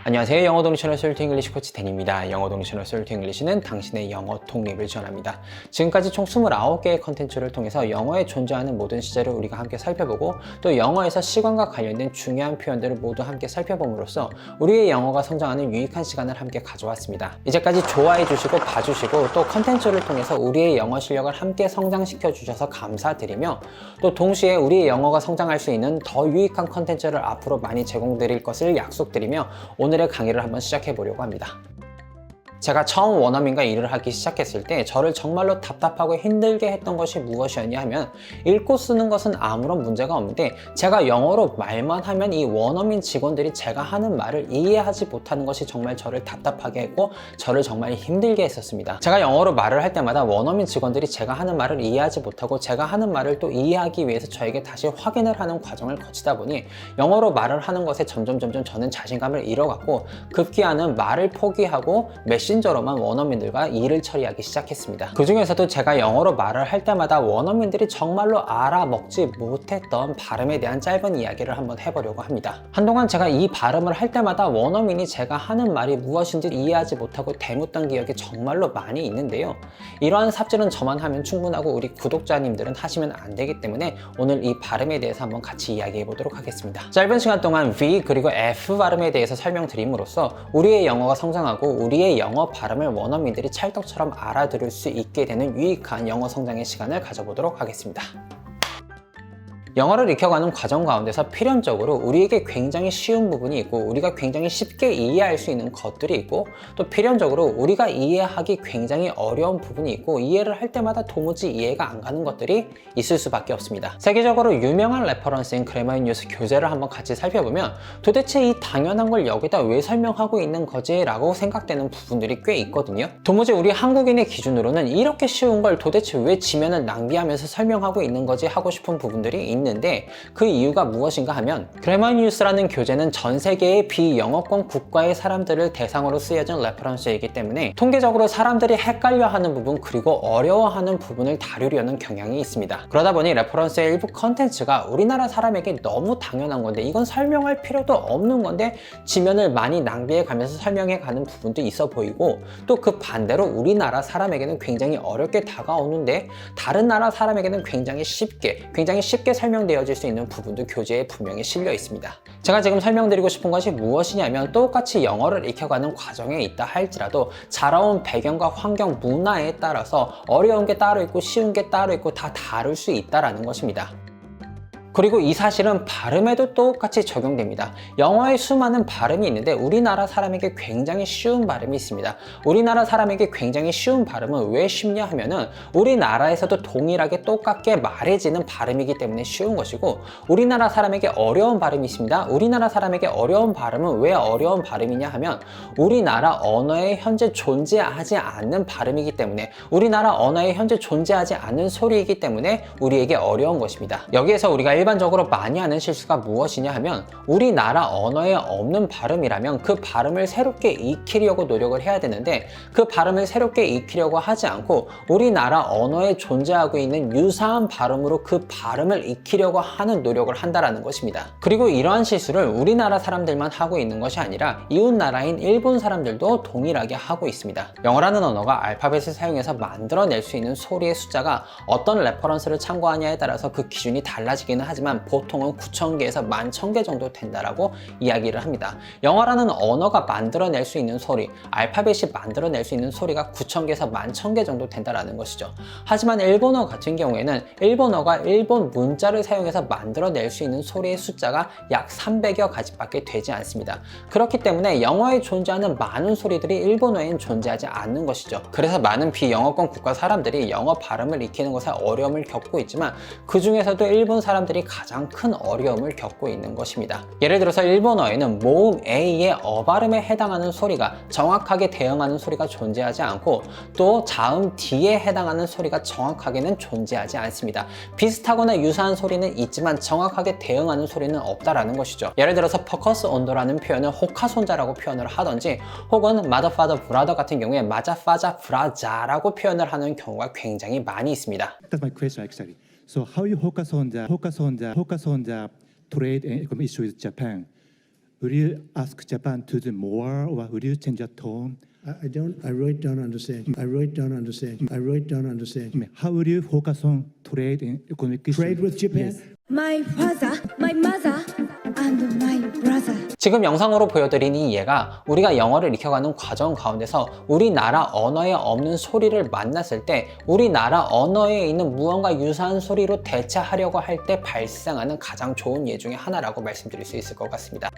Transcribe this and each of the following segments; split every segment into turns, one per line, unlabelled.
안녕하세요. 영어 동리 채널 솔트 잉글리시 코치 댄입니다. 영어 동리 채널 솔트 잉글리시는 당신의 영어 독립을 지원합니다. 지금까지 총 29개의 컨텐츠를 통해서 영어에 존재하는 모든 시제를 우리가 함께 살펴보고 또 영어에서 시간과 관련된 중요한 표현들을 모두 함께 살펴봄으로써 우리의 영어가 성장하는 유익한 시간을 함께 가져왔습니다. 이제까지 좋아해 주시고 봐주시고 또 컨텐츠를 통해서 우리의 영어 실력을 함께 성장시켜 주셔서 감사드리며 또 동시에 우리의 영어가 성장할 수 있는 더 유익한 컨텐츠를 앞으로 많이 제공드릴 것을 약속드리며 오늘의 강의를 한번 시작해 보려고 합니다. 제가 처음 원어민과 일을 하기 시작했을 때 저를 정말로 답답하고 힘들게 했던 것이 무엇이었냐 하면 읽고 쓰는 것은 아무런 문제가 없는데 제가 영어로 말만 하면 이 원어민 직원들이 제가 하는 말을 이해하지 못하는 것이 정말 저를 답답하게 했고 저를 정말 힘들게 했었습니다. 제가 영어로 말을 할 때마다 원어민 직원들이 제가 하는 말을 이해하지 못하고 제가 하는 말을 또 이해하기 위해서 저에게 다시 확인을 하는 과정을 거치다 보니 영어로 말을 하는 것에 점점 저는 자신감을 잃어갔고 급기야는 말을 포기하고 메신저로만 원어민들과 일을 처리하기 시작했습니다. 그 중에서도 제가 영어로 말을 할 때마다 원어민들이 정말로 알아먹지 못했던 발음에 대한 짧은 이야기를 한번 해보려고 합니다. 한동안 제가 이 발음을 할 때마다 원어민이 제가 하는 말이 무엇인지 이해하지 못하고 대묻던 기억이 정말로 많이 있는데요. 이러한 삽질은 저만 하면 충분하고 우리 구독자님들은 하시면 안 되기 때문에 오늘 이 발음에 대해서 한번 같이 이야기해 보도록 하겠습니다. 짧은 시간 동안 V 그리고 F 발음에 대해서 설명드림으로써 우리의 영어가 성장하고 우리의 영어 발음을 원어민들이 찰떡처럼 알아들을 수 있게 되는 유익한 영어 성장의 시간을 가져보도록 하겠습니다. 영어를 익혀가는 과정 가운데서 필연적으로 우리에게 굉장히 쉬운 부분이 있고 우리가 굉장히 쉽게 이해할 수 있는 것들이 있고 또 필연적으로 우리가 이해하기 굉장히 어려운 부분이 있고 이해를 할 때마다 도무지 이해가 안 가는 것들이 있을 수밖에 없습니다. 세계적으로 유명한 레퍼런스인 그래머 인 뉴스 교재를 한번 같이 살펴보면 도대체 이 당연한 걸 여기다 왜 설명하고 있는 거지? 라고 생각되는 부분들이 꽤 있거든요. 도무지 우리 한국인의 기준으로는 이렇게 쉬운 걸 도대체 왜 지면을 낭비하면서 설명하고 있는 거지? 하고 싶은 부분들이 있는데 그 이유가 무엇인가 하면 그래머 뉴스라는 교재는 전 세계의 비영어권 국가의 사람들을 대상으로 쓰여진 레퍼런스이기 때문에 통계적으로 사람들이 헷갈려하는 부분 그리고 어려워하는 부분을 다루려는 경향이 있습니다. 그러다 보니 레퍼런스의 일부 컨텐츠가 우리나라 사람에게 너무 당연한 건데 이건 설명할 필요도 없는 건데 지면을 많이 낭비해 가면서 설명해 가는 부분도 있어 보이고 또 그 반대로 우리나라 사람에게는 굉장히 어렵게 다가오는데 다른 나라 사람에게는 굉장히 쉽게 설명되어질 수 있는 부분도 교재에 분명히 실려 있습니다. 제가 지금 설명드리고 싶은 것이 무엇이냐면 똑같이 영어를 익혀가는 과정에 있다 할지라도 자라온 배경과 환경, 문화에 따라서 어려운 게 따로 있고 쉬운 게 따로 있고 다 다를 수 있다는 것입니다. 그리고 이 사실은 발음에도 똑같이 적용됩니다. 영어에 수많은 발음이 있는데 우리나라 사람에게 굉장히 쉬운 발음이 있습니다. 우리나라 사람에게 굉장히 쉬운 발음은 왜 쉽냐 하면은 우리나라에서도 동일하게 똑같게 말해지는 발음이기 때문에 쉬운 것이고 우리나라 사람에게 어려운 발음이 있습니다. 우리나라 사람에게 어려운 발음은 왜 어려운 발음이냐 하면 우리나라 언어에 현재 존재하지 않는 발음이기 때문에 우리나라 언어에 현재 존재하지 않는 소리이기 때문에 우리에게 어려운 것입니다. 여기에서 우리가 일반적으로 많이 하는 실수가 무엇이냐 하면 우리나라 언어에 없는 발음이라면 그 발음을 새롭게 익히려고 노력을 해야 되는데 그 발음을 새롭게 익히려고 하지 않고 우리나라 언어에 존재하고 있는 유사한 발음으로 그 발음을 익히려고 하는 노력을 한다는 것입니다. 그리고 이러한 실수를 우리나라 사람들만 하고 있는 것이 아니라 이웃 나라인 일본 사람들도 동일하게 하고 있습니다. 영어라는 언어가 알파벳을 사용해서 만들어낼 수 있는 소리의 숫자가 어떤 레퍼런스를 참고하냐에 따라서 그 기준이 달라지기는 하지만 보통은 9,000개에서 11,000개 정도 된다라고 이야기를 합니다. 영어라는 언어가 만들어낼 수 있는 소리, 알파벳이 만들어낼 수 있는 소리가 9,000개에서 11,000개 정도 된다라는 것이죠. 하지만 일본어 같은 경우에는 일본어가 일본 문자를 사용해서 만들어낼 수 있는 소리의 숫자가 약 300여 가지밖에 되지 않습니다. 그렇기 때문에 영어에 존재하는 많은 소리들이 일본어에는 존재하지 않는 것이죠. 그래서 많은 비영어권 국가 사람들이 영어 발음을 익히는 것에 어려움을 겪고 있지만 그 중에서도 일본 사람들이 가장 큰 어려움을 겪고 있는 것입니다. 예를 들어서 일본어에는 모음 A의 어발음에 해당하는 소리가 정확하게 대응하는 소리가 존재하지 않고 또 자음 D에 해당하는 소리가 정확하게는 존재하지 않습니다. 비슷하거나 유사한 소리는 있지만 정확하게 대응하는 소리는 없다라는 것이죠. 예를 들어서 focus on도라는 표현을 호카손자라고 표현을 하던지 혹은 mother, father, brother 같은 경우에 마자, 파자, 브라자라고 표현을 하는 경우가 굉장히 많이 있습니다.
That's my question actually. So how you focus on the trade and economic issue with Japan? Would you ask Japan to do more, or would you change the tone?
I don't. I really don't understand. I really don't understand. I really don't understand.
How would you focus on trade and economic issues?
Trade with Japan?
Yes.
My father, my mother, and my brother.
지금 영상으로 보여드린 이 예가 우리가 영어를 익혀가는 과정 가운데서 우리나라 언어에 없는 소리를 만났을 때 우리나라 언어에 있는 무언가 유사한 소리로 대체하려고 할 때 발생하는 가장 좋은 예 중에 하나라고 말씀드릴 수 있을 것 같습니다.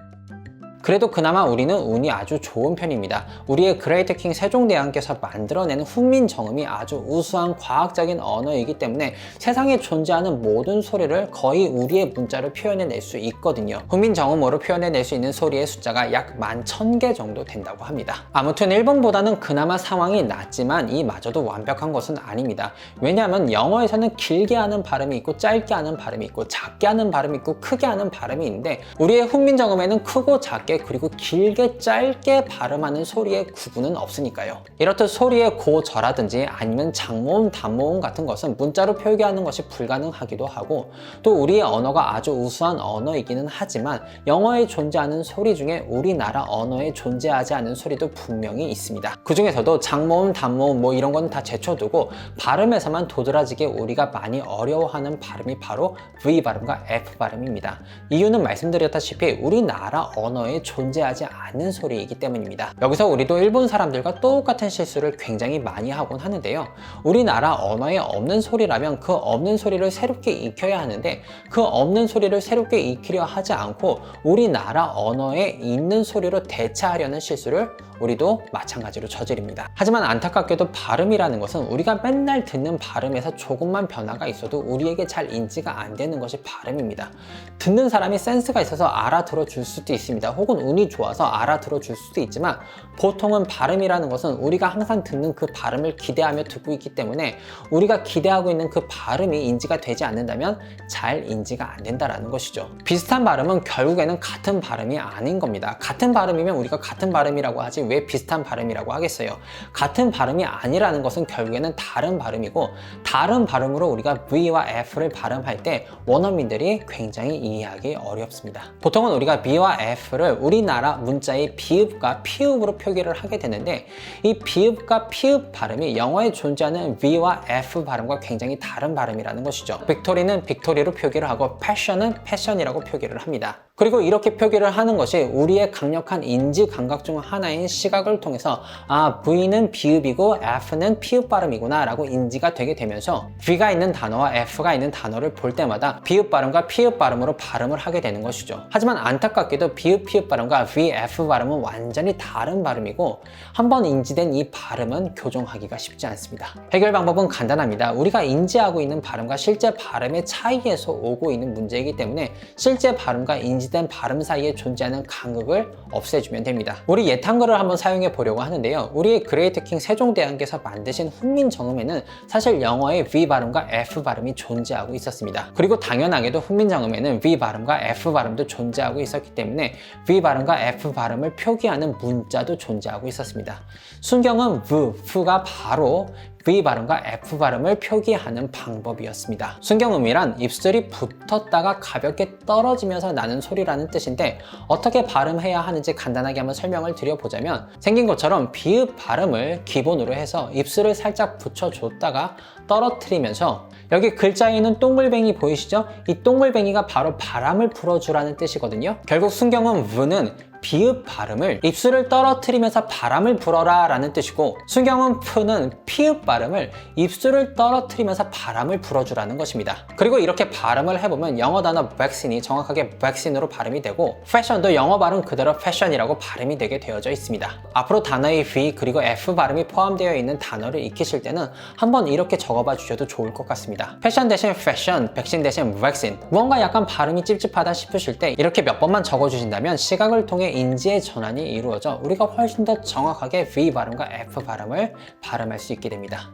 그래도 그나마 우리는 운이 아주 좋은 편입니다. 우리의 그레이트 킹 세종대왕께서 만들어내는 훈민정음이 아주 우수한 과학적인 언어이기 때문에 세상에 존재하는 모든 소리를 거의 우리의 문자로 표현해낼 수 있거든요. 훈민정음어로 표현해낼 수 있는 소리의 숫자가 약 11,000개 정도 된다고 합니다. 아무튼 일본보다는 그나마 상황이 낫지만 이마저도 완벽한 것은 아닙니다. 왜냐하면 영어에서는 길게 하는 발음이 있고 짧게 하는 발음이 있고 작게 하는 발음이 있고 크게 하는 발음이 있는데 우리의 훈민정음에는 크고 작게 그리고 길게 짧게 발음하는 소리의 구분은 없으니까요. 이렇듯 소리의 고저라든지 아니면 장모음, 단모음 같은 것은 문자로 표기하는 것이 불가능하기도 하고 또 우리의 언어가 아주 우수한 언어이기는 하지만 영어에 존재하는 소리 중에 우리나라 언어에 존재하지 않은 소리도 분명히 있습니다. 그 중에서도 장모음, 단모음 뭐 이런 건 다 제쳐두고 발음에서만 도드라지게 우리가 많이 어려워하는 발음이 바로 V 발음과 F 발음입니다. 이유는 말씀드렸다시피 우리나라 언어에 존재하지 않는 소리이기 때문입니다. 여기서 우리도 일본 사람들과 똑같은 실수를 굉장히 많이 하곤 하는데요. 우리나라 언어에 없는 소리라면 그 없는 소리를 새롭게 익혀야 하는데 그 없는 소리를 새롭게 익히려 하지 않고 우리나라 언어에 있는 소리로 대체하려는 실수를 우리도 마찬가지로 저지릅니다. 하지만 안타깝게도 발음이라는 것은 우리가 맨날 듣는 발음에서 조금만 변화가 있어도 우리에게 잘 인지가 안 되는 것이 발음입니다. 듣는 사람이 센스가 있어서 알아들어 줄 수도 있습니다. 혹은 운이 좋아서 알아들어 줄 수도 있지만 보통은 발음이라는 것은 우리가 항상 듣는 그 발음을 기대하며 듣고 있기 때문에 우리가 기대하고 있는 그 발음이 인지가 되지 않는다면 잘 인지가 안 된다는 것이죠. 비슷한 발음은 결국에는 같은 발음이 아닌 겁니다. 같은 발음이면 우리가 같은 발음이라고 하지 왜 비슷한 발음이라고 하겠어요. 같은 발음이 아니라는 것은 결국에는 다른 발음이고 다른 발음으로 우리가 V와 F를 발음할 때 원어민들이 굉장히 이해하기 어렵습니다. 보통은 우리가 B와 F를 우리나라 문자의 비읍과 피읍으로 표기를 하게 되는데 이 비읍과 피읍 발음이 영어에 존재하는 V와 F 발음과 굉장히 다른 발음이라는 것이죠. 빅토리는 빅토리로 표기를 하고 패션은 패션이라고 표기를 합니다. 그리고 이렇게 표기를 하는 것이 우리의 강력한 인지 감각 중 하나인 시각을 통해서 아, V는 비읍이고 F는 피읍 발음이구나 라고 인지가 되게 되면서 V가 있는 단어와 F가 있는 단어를 볼 때마다 비읍 발음과 피읍 발음으로 발음을 하게 되는 것이죠. 하지만 안타깝게도 비읍, 피읍 발음과 V, F 발음은 완전히 다른 발음이고 한번 인지된 이 발음은 교정하기가 쉽지 않습니다. 해결 방법은 간단합니다. 우리가 인지하고 있는 발음과 실제 발음의 차이에서 오고 있는 문제이기 때문에 실제 발음과 인지된 발음 사이에 존재하는 간극을 없애주면 됩니다. 우리 예탄글을 한번 사용해 보려고 하는데요. 우리의 그레이트 킹 세종대왕께서 만드신 훈민정음에는 사실 영어의 V 발음과 F 발음이 존재하고 있었습니다. 그리고 당연하게도 훈민정음에는 V 발음과 F 발음도 존재하고 있었기 때문에 V 발음과 F 발음을 표기하는 문자도 존재하고 있었습니다. 순경은 V가 바로 V 발음과 F 발음을 표기하는 방법이었습니다. 순경음이란 입술이 붙었다가 가볍게 떨어지면서 나는 소리라는 뜻인데 어떻게 발음해야 하는지 간단하게 한번 설명을 드려보자면 생긴 것처럼 비읍 발음을 기본으로 해서 입술을 살짝 붙여줬다가 떨어뜨리면서 여기 글자에 있는 동글뱅이 보이시죠? 이 동글뱅이가 바로 바람을 불어주라는 뜻이거든요. 결국 순경음 V는 비읍 발음을 입술을 떨어뜨리면서 바람을 불어라 라는 뜻이고 순경음 P는 피읍 발음을 입술을 떨어뜨리면서 바람을 불어주라는 것입니다. 그리고 이렇게 발음을 해보면 영어 단어 vaccine이 정확하게 vaccine으로 발음이 되고 fashion도 영어 발음 그대로 fashion이라고 발음이 되게 되어져 있습니다. 앞으로 단어의 V 그리고 F 발음이 포함되어 있는 단어를 익히실 때는 한번 이렇게 적어봐 주셔도 좋을 것 같습니다. 패션 대신 fashion, 백신 대신 vaccine. 무언가 약간 발음이 찝찝하다 싶으실 때 이렇게 몇 번만 적어주신다면 시각을 통해 인지의 전환이 이루어져 우리가 훨씬 더 정확하게 V 발음과 F 발음을 발음할 수 있게 됩니다.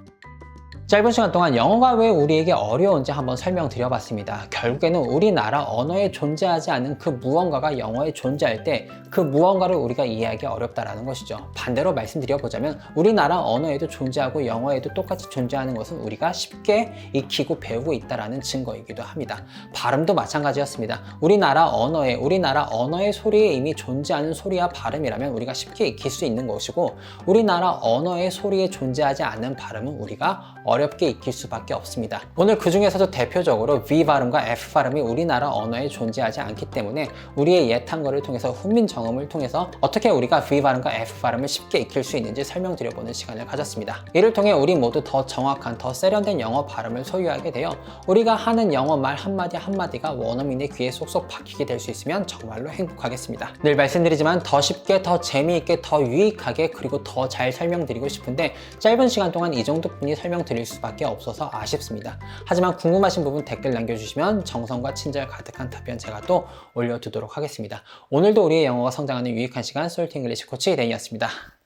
짧은 시간 동안 영어가 왜 우리에게 어려운지 한번 설명드려봤습니다. 결국에는 우리나라 언어에 존재하지 않은 그 무언가가 영어에 존재할 때 그 무언가를 우리가 이해하기 어렵다라는 것이죠. 반대로 말씀드려보자면 우리나라 언어에도 존재하고 영어에도 똑같이 존재하는 것은 우리가 쉽게 익히고 배우고 있다는 증거이기도 합니다. 발음도 마찬가지였습니다. 우리나라 언어의 소리에 이미 존재하는 소리와 발음이라면 우리가 쉽게 익힐 수 있는 것이고 우리나라 언어의 소리에 존재하지 않는 발음은 우리가 어렵게 익힐 수밖에 없습니다. 오늘 그 중에서도 대표적으로 V 발음과 F 발음이 우리나라 언어에 존재하지 않기 때문에 우리의 예탄거를 통해서 훈민 정음을 통해서 어떻게 우리가 V 발음과 F 발음을 쉽게 익힐 수 있는지 설명드려보는 시간을 가졌습니다. 이를 통해 우리 모두 더 정확한, 더 세련된 영어 발음을 소유하게 되어 우리가 하는 영어 말 한마디 한마디가 원어민의 귀에 쏙쏙 박히게 될 수 있으면 정말로 행복하겠습니다. 늘 말씀드리지만 더 쉽게, 더 재미있게, 더 유익하게 그리고 더 잘 설명드리고 싶은데 짧은 시간 동안 이 정도뿐이 설명드릴 수밖에 없어서 아쉽습니다. 하지만 궁금하신 부분 댓글 남겨주시면 정성과 친절 가득한 답변 제가 또 올려두도록 하겠습니다. 오늘도 우리의 영어가 성장하는 유익한 시간 솔트 잉글리시 코치 데니였습니다.